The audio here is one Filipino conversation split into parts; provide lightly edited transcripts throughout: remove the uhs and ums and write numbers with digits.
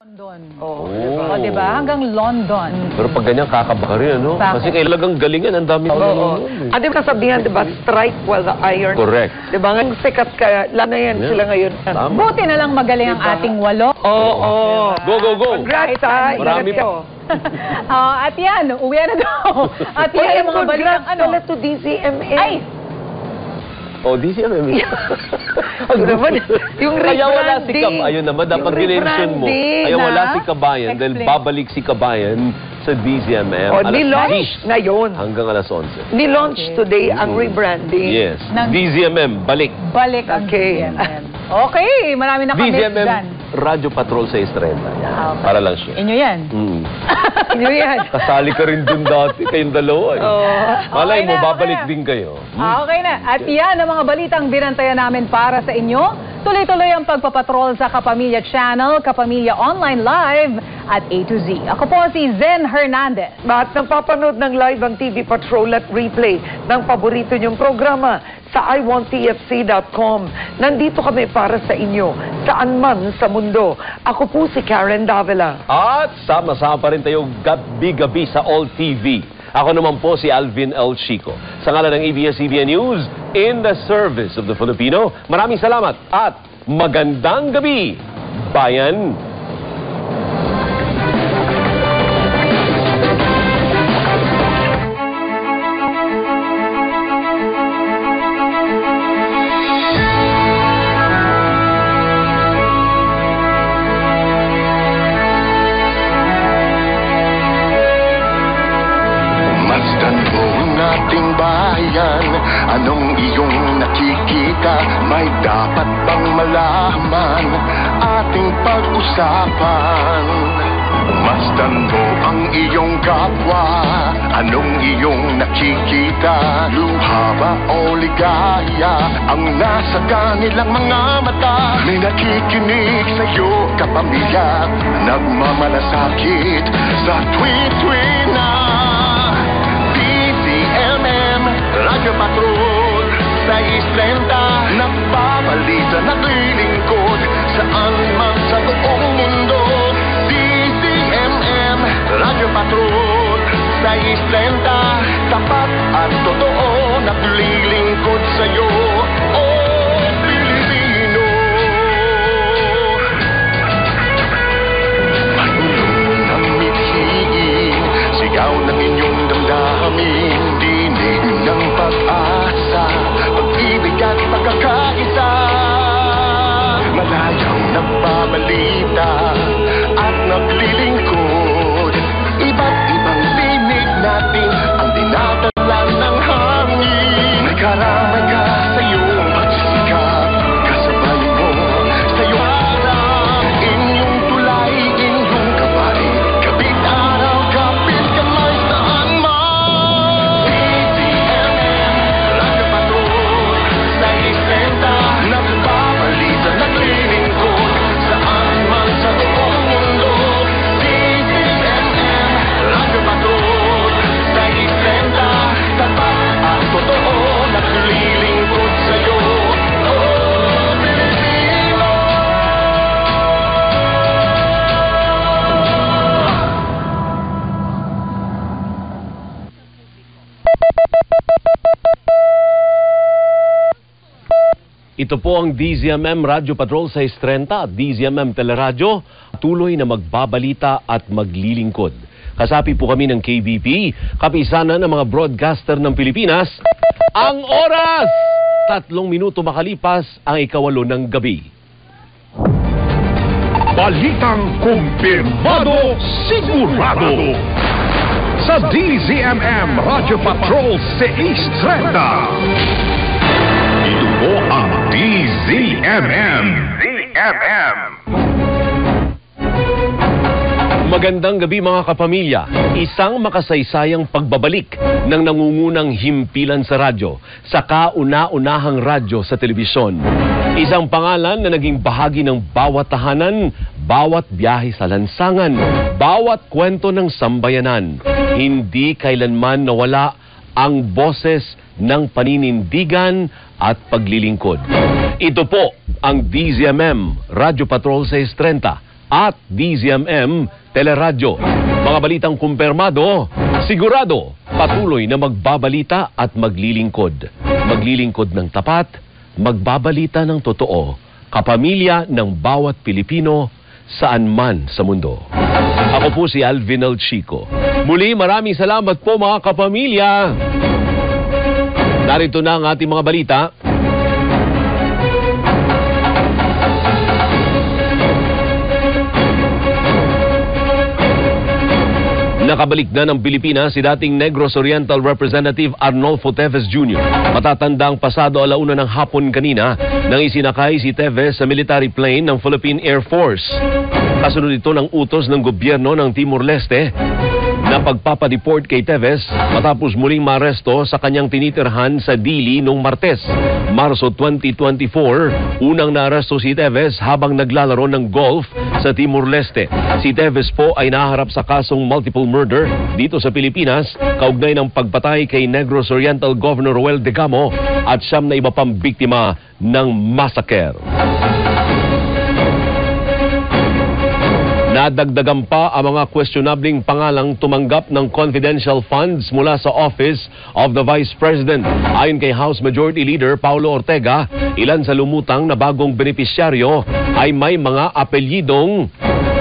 London. Oh, O, diba? Hanggang London. Pero pag ganyan, kakaba rin, ano? Bakit? Kasi kailangang galingan, ang dami Oo. Ano yung kasabihan, diba? Strike while the iron. Correct. Diba? Ngayon sikat ka, lana yan Yeah. sila ngayon. Tama. Buti na lang magaling ang Diba? ating walo. Oo. Go, go, go! Congrats, ha? Marami Ingat pa. ko. At yan, uwi na daw. At yan ang mga balitang Congrats pala to DZMA. Ay! Oh, di siya, mami. Ano naman, yung Kaya wala si rebranding. Ayun naman, dapat Yung ginensyon mo. rebranding Kaya wala na? si Kabayan, dahil Explain. babalik si Kabayan sa DZMM. O, alas nilaunch 10 ngayon. hanggang alas 11. Nilaunch today ang rebranding. Yes. Nang- DZMM, balik. Balik ang Okay. DZMM. Okay, marami na kami DZMM, dyan. Radyo Patrol sa Estrella. Yan. Okay. Para lang siya. Inyo yan. Ano yan? Kasali ka rin dun dati, kayong dalawa eh. Malay Okay mo, na, babalik okay na. din kayo. Okay na. At yan ang mga balitang binantayan namin para sa inyo. Tuloy-tuloy ang pagpapatrol sa Kapamilya Channel, Kapamilya Online Live at A to Z. Ako po si Zen Hernandez. At napapanood ng live ang TV Patrol at replay ng paborito niyong programa sa iwanttfc.com. Nandito kami para sa inyo, saan man sa mundo. Ako po si Karen Davila. At sama-sama pa rin tayo gabi-gabi sa All TV. Ako naman po si Alvin L. Chico. Sa ngalan ng ABS-CBN News, in the service of the Filipino, maraming salamat at magandang gabi, bayan! Masdan mo ang ating bayan. Anong iyong nakikita? May dapat bang malaman? Ating pag-usapan. Masdan mo ang iyong kapwa. Anong iyong nakikita? Luha ba o ligaya? Ang nasa kanilang mga mata. May nakikinig sa'yo, kapamilya. Nagmamalasakit sa tweet-tweet na DZMM, Radyo Patrol sa Islenta, nagbabalita, naglilingkod saan man sa buong mundo. DZMM, Radyo Patrol sa Islenta, tapat at totoo, naglilingkod sa'yo, oh Pilipino. Matulong ng mithiin, sigaw ng inyong damdamin, dinig ng pag-asa, pag-ibig at pagkakaisa. Malayang nagbabalita at naglilingkod, iba't ibang tinig natin ang dinadala ng hangin. May karamay ka sa iyong pagsisikap, kasabay mo sa iyong harap. Inyong tulay, inyong kabay, kapit araw, kapit kamay, saan man. DZMM, Radyo Patrol sa Islenta, nagbabalita, naglilingkod saan man sa buong mundo. DZMM, Radyo Patrol sa Islenta, tapat at totoo, naglilingkod sa'yo, oh Pilipino. Ito po ang DZMM Radyo Patrol sa Estrenta at DZMM Teleradyo, tuloy na magbabalita at maglilingkod. Kasapi po kami ng KBP, kapisanan ng mga broadcaster ng Pilipinas. Ang oras! 3 minuto makalipas ang 8:08 ng gabi. Balitang kumpirmado, sigurado. Sa DZMM Radyo Patrol sa Estrella. Ito po ang DZMM. Magandang gabi mga kapamilya. Isang makasaysayang pagbabalik ng nangungunang himpilan sa radyo, sa kauna-unahang radyo sa telebisyon. Isang pangalan na naging bahagi ng bawat tahanan, bawat biyahe sa lansangan, bawat kwento ng sambayanan. Hindi kailanman nawala ang boses ng paninindigan at paglilingkod. Ito po ang DZMM, Radyo Patrol 630, at DZMM Teleradyo. Mga balitang kumpirmado, sigurado, patuloy na magbabalita at maglilingkod. Maglilingkod ng tapat, magbabalita ng totoo, kapamilya ng bawat Pilipino saan man sa mundo. Ako po si Alvin El Chico. Muli maraming salamat po mga kapamilya. Narito na ang ating mga balita. Nakabalik na ng Pilipinas si dating Negros Oriental Representative Arnolfo Teves Jr. Matatandang pasado 1:00 ng hapon kanina nang isinakay si Teves sa military plane ng Philippine Air Force. Kasunod ito ng utos ng gobyerno ng Timor-Leste na pagpapadeport kay Teves matapos muling maaresto sa kanyang tinitirhan sa Dili noong Martes, Marso 2024. Unang naaresto si Teves habang naglalaro ng golf sa Timor-Leste. Si Teves po ay naharap sa kasong multiple murder dito sa Pilipinas kaugnay ng pagpatay kay Negros Oriental Governor Roel Degamo at 9 na iba pang biktima ng massacre. Nadagdagan pa ang mga questionabling pangalang tumanggap ng confidential funds mula sa Office of the Vice President. Ayon kay House Majority Leader Paulo Ortega, ilan sa lumutang na bagong benepisyaryo ay may mga apelyidong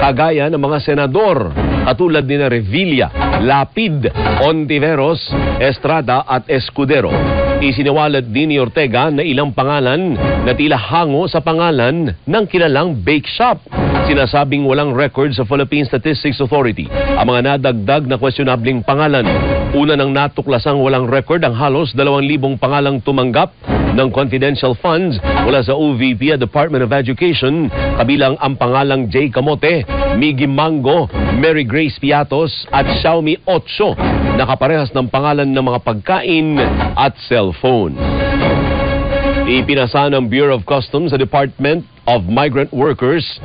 kagaya ng mga senador katulad ni Revilla, Lapid, Ontiveros, Estrada at Escudero. Isiniwalat din ni Ortega na ilang pangalan na tila hango sa pangalan ng kilalang bake shop. Sinasabing walang record sa Philippine Statistics Authority ang mga nadagdag na questionabling pangalan. Una nang natuklasang walang record ang halos 2,000 pangalang tumanggap ng confidential funds mula sa OVP at Department of Education, kabilang ang pangalang Jay Camote, Miggy Mango, Mary Grace Piatos at Xiaomi 8, nakaparehas ng pangalan ng mga pagkain at cellphone. Ipinasa ng Bureau of Customs sa Department of Migrant Workers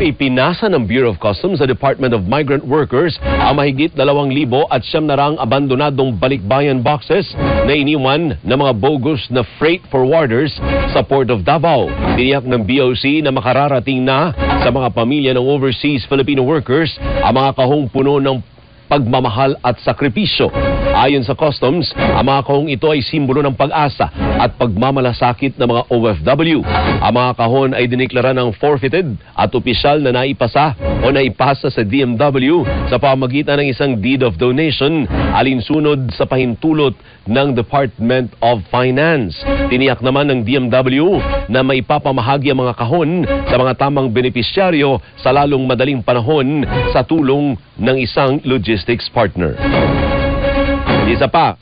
ipinasa ng Bureau of Customs sa Department of Migrant Workers ang mahigit 2,900 abandonadong balikbayan boxes na iniwan ng mga bogus na freight forwarders sa Port of Davao. Tiniyak ng BOC na makararating na sa mga pamilya ng overseas Filipino workers ang mga kahong puno ng pagmamahal at sakripisyo. Ayon sa Customs, ang mga kahong ito ay simbolo ng pag-asa at pagmamalasakit ng mga OFW. Ang mga kahon ay diniklara ng forfeited at opisyal na naipasa o naipasa sa DMW sa pamagitan ng isang deed of donation alinsunod sa pahintulot ng Department of Finance. Tiniyak naman ng DMW na maipapamahagi ang mga kahon sa mga tamang benepisyaryo sa lalong madaling panahon sa tulong ng isang logistics partner. Isa pa,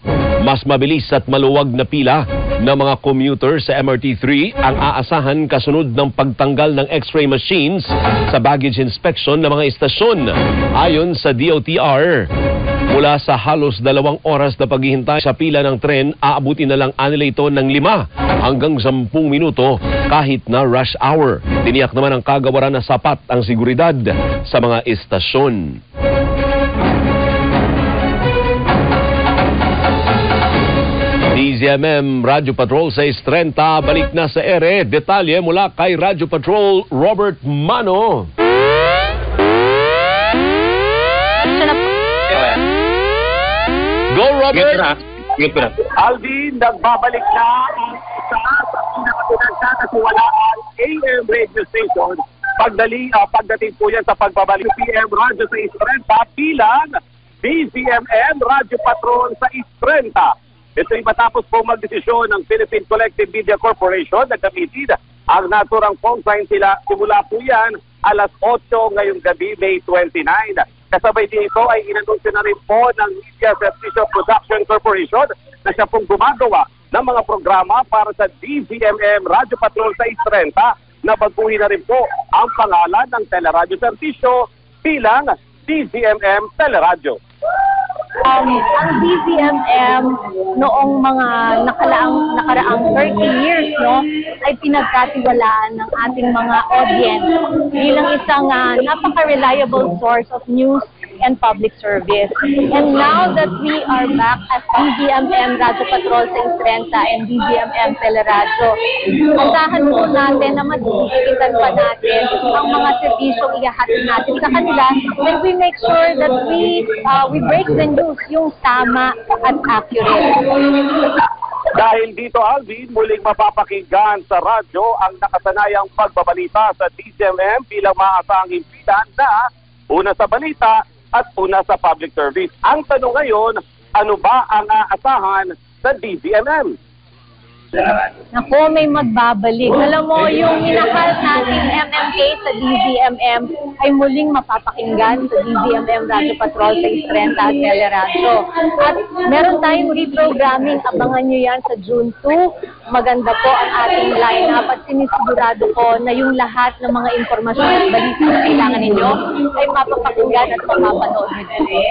mas mabilis at maluwag na pila ng mga commuter sa MRT3 ang aasahan kasunod ng pagtanggal ng X-ray machines sa baggage inspection ng mga istasyon. Ayon sa DOTR, mula sa halos 2 oras na paghihintay sa pila ng tren, aabutin na lang nila ito ng 5 hanggang 10 minuto kahit na rush hour. Tiniyak naman ng kagawaran na sapat ang seguridad sa mga istasyon. DZMM Radyo Patrol 6:30, balik na sa ere. Detalye mula kay Radyo Patrol Robert Mano. Go Robert! Alvin, nagbabalik na ang isa sa pinakatunagkakatiwalaan AM radio station. Pagdating po yan sa pagbabalik PM Radyo sa 6:30 bilang DZMM Radyo Patrol sa 6:30. Ito'y matapos po magdesisyon ng Philippine Collective Media Corporation na gamitin ang naturang phone sign sila. Simula po yan alas 8 ngayong gabi, May 29. Kasabay din ito ay inanunsyo na rin po ng Media Service Production Corporation na siya pong gumagawa ng mga programa para sa DZMM Radyo Patrol sa 6:30 na baguhin na rin po ang pangalan ng Teleradyo Servisyo bilang DZMM Teleradyo. Ang DZMM noong mga nakaraang 30 years ay pinagkatiwalaan ng ating mga audience bilang isang napaka-reliable source of news and public service. And now that we are back as DZMM Radyo Patrol sa Istrenta and DZMM Teleradyo, asahan po natin na masisigatan pa natin ang mga serbisyong ihahatid natin sa kanila, and we make sure that we break the news yung tama at accurate. Dahil dito, Alvin, muling mapapakinggan sa radyo ang nakasanayang pagbabalita sa DZMM bilang maasahang himpilan na una sa balita at una sa public service. Ang tanong ngayon, ano ba ang aasahan sa DZMM? Naku, may magbabalik. Alam mo, yung minahal nating MMK sa DZMM ay muling mapapakinggan sa DZMM Radyo Patrol sa Istrenta at Teleradyo. At meron tayong reprogramming. Abangan nyo yan sa June 2. Maganda po ang ating lineup at sinisigurado ko na yung lahat ng mga impormasyon at balita na kailangan ninyo ay mapapakinggan at mapapanood nyo.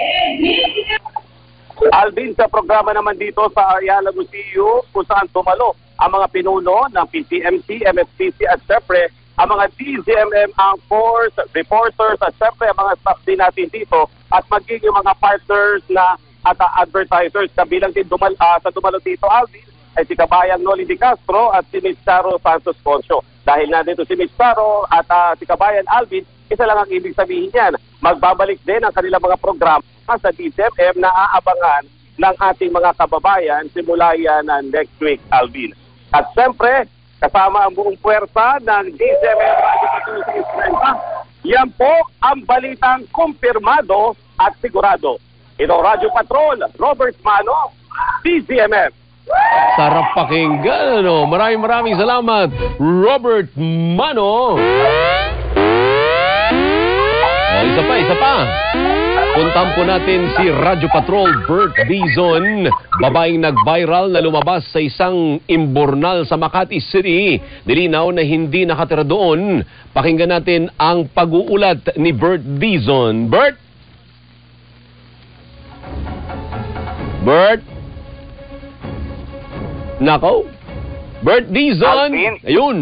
Alvin, sa programa naman dito sa Ayala Museum kung saan tumalo ang mga pinuno ng PCMC, MSPC at syempre ang mga DZMM anchors, reporters at syempre ang mga staff din natin dito at magiging yung mga partners na at advertisers. Kabilang din sa dumalo dito, Alvin, ay si Kabayang Noli Di Castro at si Ms. Charo Santos Concio. Dahil nandito si Ms. Charo at si Kabayan Alvin, isa lang ang ibig sabihin yan. Magbabalik din ang kanilang mga programa sa DZMM na aabangan ng ating mga kababayan simula yan next week, Alvin. At siyempre, kasama ang buong puwersa ng DZMM Radio Patrol sa Istrenta, yan po ang balitang kumpirmado at sigurado. Ito Radyo Patrol, Robert Mano, DZMM. Sarap pakinggan, ano? Maraming salamat, Robert Mano. Isa pa. Puntahan po natin si Radyo Patrol Bert Dizon, babaeng nag-viral na lumabas sa isang imburnal sa Makati City. Nilinaw na hindi nakatira doon. Pakinggan natin ang pag-uulat ni Bert Dizon. Bert? Nako? Bert Dizon? Alvin? Ayun.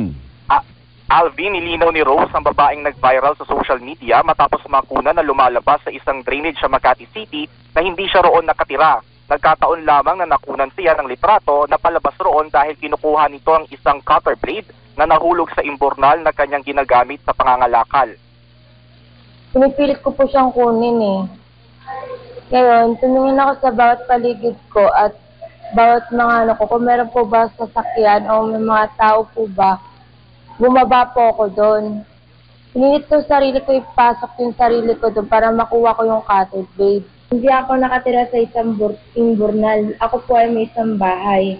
Alvin, nilinaw ni Rose ang babaeng nag-viral sa social media matapos makuna na lumalabas sa isang drainage sa Makati City na hindi siya roon nakatira. Nagkataon lamang na nakunan siya ng litrato na palabas roon dahil kinukuha nito ang isang cutter blade na nahulog sa imburnal na kanyang ginagamit sa pangangalakal. Pinipilit ko po siyang kunin eh. Ngayon, tumingin ako sa bawat paligid ko at bawat mga kung meron po ba sasakyan o may mga tao po ba, bumaba po ako doon. Pinilit ko sarili ko, ipasok yung sarili ko doon para makuha ko yung cutter blade. Hindi ako nakatira sa isang imburnal. Ako po ay may isang bahay.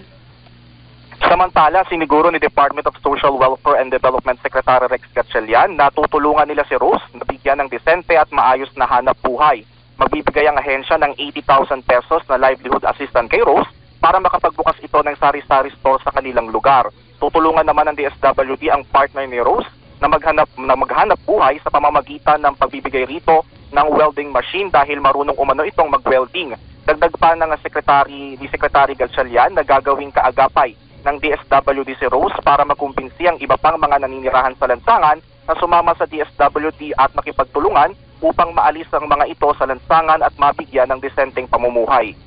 Samantala, siniguro ni Department of Social Welfare and Development Secretary Rex Gatchalian na tutulungan nila si Rose na bigyan ng disente at maayos na hanap buhay. Magbibigay ang ahensya ng 80,000 pesos na livelihood assistance kay Rose para makapagbukas ito ng sari-sari store sa kanilang lugar. Tutulungan naman ng DSWD ang partner ni Rose na maghanap buhay sa pamamagitan ng pagbibigay rito ng welding machine dahil marunong umano itong mag-welding. Dagdag pa ng Secretary Gatchalian na gagawing kaagapay ng DSWD si Rose para makumbinsi ang iba pang mga naninirahan sa lansangan na sumama sa DSWD at makipagtulungan upang maalis ang mga ito sa lansangan at mabigyan ng desenteng pamumuhay.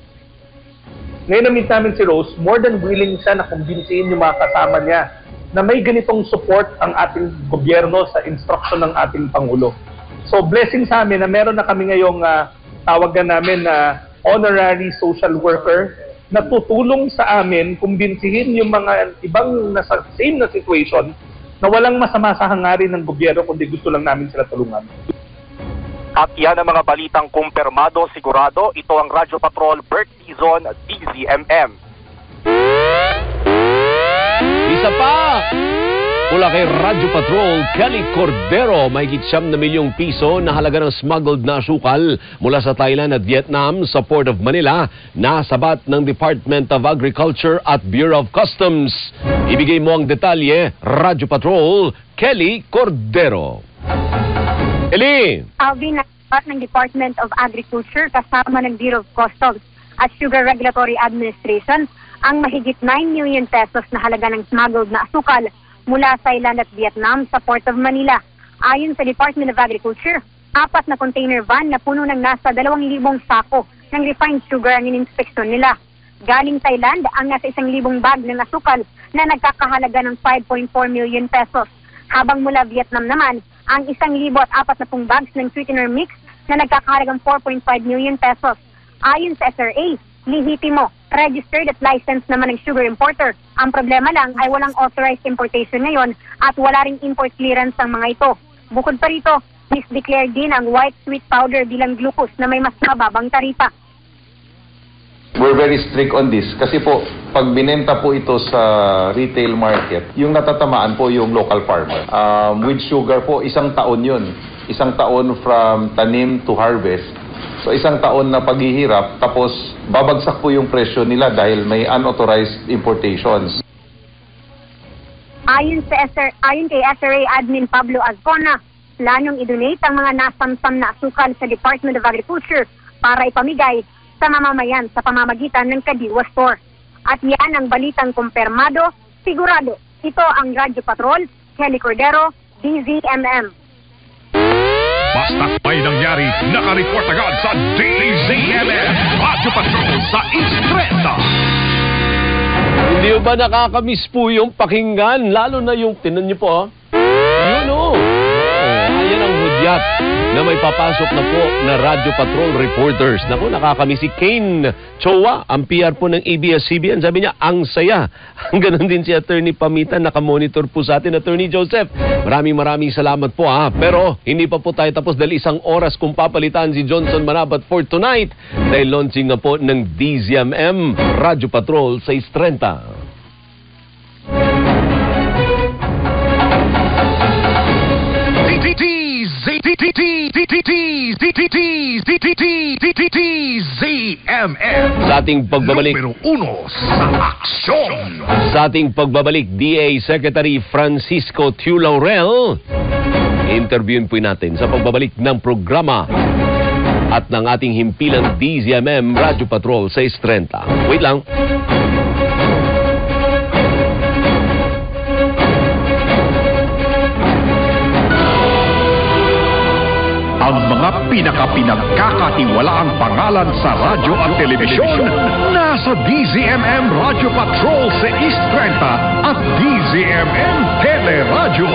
Ngayon na-meet namin si Rose, more than willing siya na kumbinsihin yung mga kasama niya na may ganitong support ang ating gobyerno sa instruction ng ating Pangulo. So blessing sa amin na meron na kami ngayong tawagan namin na honorary social worker na tutulong sa amin kumbinsihin yung mga ibang nasa same na situation na walang masama sa hangarin ng gobyerno kundi gusto lang namin sila tulungan. At yan ang mga balitang kumpirmado, sigurado. Ito ang Radyo Patrol Bert Dizon, DZMM. Isa pa! Mula kay Radyo Patrol, Kelly Cordero, may ₱9 milyong na halaga ng smuggled na asukal mula sa Thailand at Vietnam sa Port of Manila na sabat ng Department of Agriculture at Bureau of Customs. Ibigay mo ang detalye, Radyo Patrol, Kelly Cordero. Eli! Alvin, ng Department of Agriculture kasama ng Bureau of Customs at Sugar Regulatory Administration ang mahigit 9 million pesos na halaga ng smuggled na asukal mula Thailand at Vietnam sa Port of Manila. Ayon sa Department of Agriculture, 4 na container van na puno ng nasa 2,000 sako ng refined sugar ang ininspeksyon nila. Galing Thailand ang nasa 1,000 bag ng asukal na nagkakahalaga ng 5.4 million pesos. Habang mula Vietnam naman, ang 1,040 bags ng sweetener mix na nagkakahalagang 4.5 million pesos. Ayon sa SRA, lehitimo, registered at licensed naman ng sugar importer. Ang problema lang ay walang authorized importation ngayon at wala ring import clearance ang mga ito. Bukod pa rito, misdeclared din ang white sweet powder bilang glucose na may mas mababang taripa. We're very strict on this kasi po, pag binenta po ito sa retail market, yung natatamaan po yung local farmer. With sugar po, 1 taon yun. 1 taon from tanim to harvest. So 1 taon na paghihirap, tapos babagsak po yung presyo nila dahil may unauthorized importations. Ayon kay SRA Admin Pablo Azcona, planong i-donate ang mga nasamsam na asukal sa Department of Agriculture para ipamigay sa mamamayan sa pamamagitan ng Kadiwa Store. At yan ang balitang kumpirmado, sigurado. Ito ang Radyo Patrol, Kelly Cordero, DZMM. Basta may nangyari, nakareport agad sa DZMM Radyo Patrol sa East 30. Hindi ba nakakamiss po yung pakinggan? Lalo na yung, tinan niyo po, yun ayan ang hudyat na may papasok na po na Radyo Patrol reporters. Naku, nakakamiss si Kane Chowa, ang PR po ng ABS-CBN. Sabi niya, ang saya. Ganon din si Attorney Pamitan, nakamonitor po sa atin, Attorney Joseph. Maraming salamat po ha. Pero hindi pa po tayo tapos dahil 1 oras kung papalitan si Johnson Manabat for tonight dahil launching na po ng DZMM Radyo Patrol sa 6:30. DZMM Sa ating pagbabalik, numero 1 sa aksyon. Sa ating pagbabalik, DA Secretary Francisco Tiu Laurel, interviewin po natin sa pagbabalik ng programa at ng ating himpilang DZMM Radyo Patrol sa 6:30. Wait lang. Ang mga pinagkakatiwalaang pangalan sa radyo at telebisyon nasa DZMM Radyo Patrol sa East 30 at DZMM Teleradyo.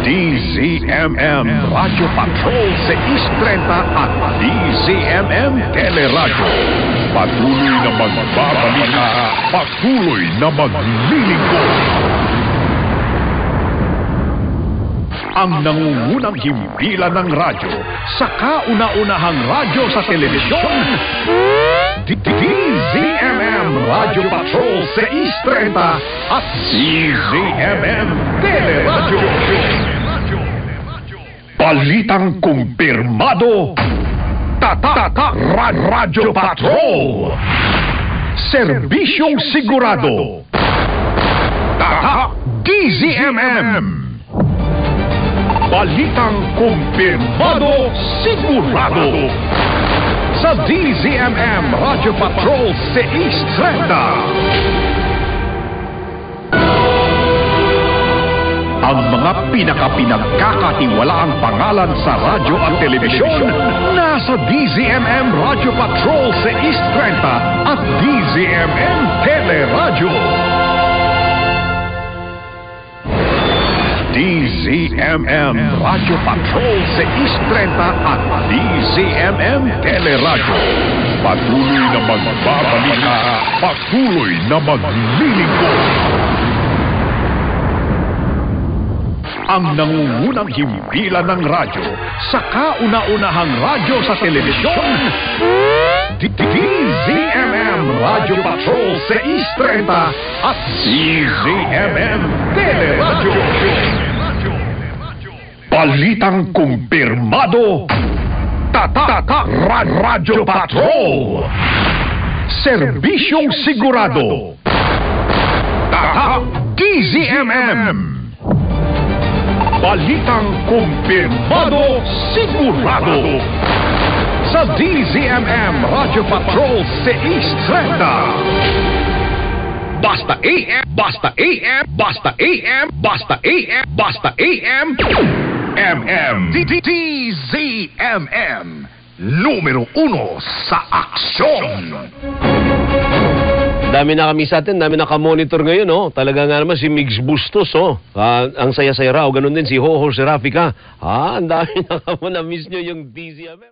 DZMM Radyo Patrol sa East 30 at DZMM Teleradyo. Patuloy na magbabalita, patuloy na maglilingkod. Ang nangungunang himpilan ng radyo sa kauna-unahang radyo sa telebisyon, DZMM Radyo Patrol sa East 30 at DZMM Teleradyo. Balitang kumpirmado, Tatak Radyo Patrol. Serbisyong sigurado, Tatak DZMM. Balitang kumpirmado, sigurado. Sa DZMM Radyo Patrol sa East 30. Ang mga pinagkakatiwalaang pangalan sa radyo at telebisyon nasa DZMM Radyo Patrol sa East 30 at DZMM Teleradyo. DZMM Radyo Patrol sa East 30 at DZMM Teleradyo. Patuloy na magbabalita, patuloy na maglilingkod. Ang nangungunang himpilan ng radyo sa kauna-unahang radyo sa telebisyon, DZMM Radyo Patrol sa East 30 at DZMM Teleradyo. Balitang kumpirmado, Tatak Radyo Patrol. Serbisyong sigurado, Tatak DZMM. Balitang kumpirmado, sigurado. Sa DZMM Radyo Patrol sa East 30. Basta AM, basta AM, basta AM, basta AM, basta AM. DZMM. Numero 1 sa aksyon. Dami na kami sa atin, dami na ka-monitor ngayon, oh. Talaga nga naman si Migs Bustos, oh. Ang saya-saya raw, ganun din si Hoho Serafika. Ang dami na ka mo na-miss nyo yung DZMM.